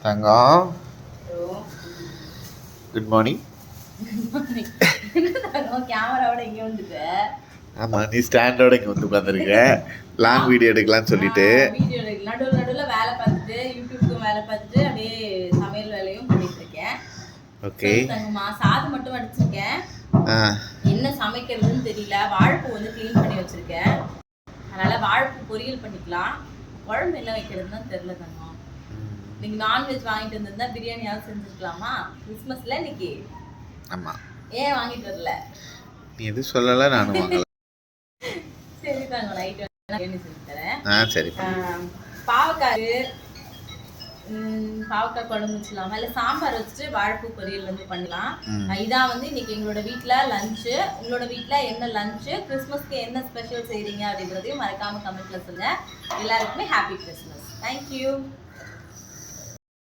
தங்கம் good morning. கேமராவோட இங்க வந்துட்ட. ஆமா, நீ ஸ்டாண்டோட இங்க வந்து உட்காந்துருக்க. லாங் வீடியோ எடுக்கலாம்னு சொல்லிட்டு வீடியோ நடுவுல வேலை பார்த்துட்டு யூடியூப்க்கு வேலை பார்த்துட்டு அப்படியே சமையல் வேலையும் பண்ணிட்டு இருக்கேன். ஓகே. தங்கம்மா சாதம் மட்டும் வடிச்சிருக்கேன். என்ன சமைக்கிறதுன்னு தெரியல. வாழைப்பூ வந்து க்ளீன் பண்ணி வச்சிருக்கேன். அதனால வாழைப்பூ பொரியல் பண்ணிக்கலாம். குழம்பு என்ன வைக்கிறதுன்னு தெரியல தங்கம். நீங்க நான்வெஜ் வாங்கிட்டு வந்திருந்தா பிரியாணியாவது செஞ்சுருக்கலாமா? கிறிஸ்மஸ்ல இன்னைக்கு. ஆமா. ஏன் வாங்கிட்டு வரல? நீ எதுவும் சொல்லல, நானும் வாங்கல. சரி தாங்க, நைட் பிரியாணி செஞ்சு தரேன். சரி. பாவக்காய் குழம்பு வச்சுக்கலாமா, இல்லை சாம்பார் வச்சுட்டு வாழைப்பூ பொரியல் வந்து பண்ணலாம். இதான் வந்து இன்னைக்கு எங்களோட வீட்டில் லஞ்சு. உங்களோட வீட்டில் என்ன லஞ்சு, கிறிஸ்மஸ்க்கு என்ன ஸ்பெஷல் செய்கிறீங்க அப்படின்றதையும் மறக்காம கமெண்ட்ல சொல்லுங்க. எல்லாருக்குமே ஹாப்பி கிறிஸ்மஸ். தேங்க்யூ.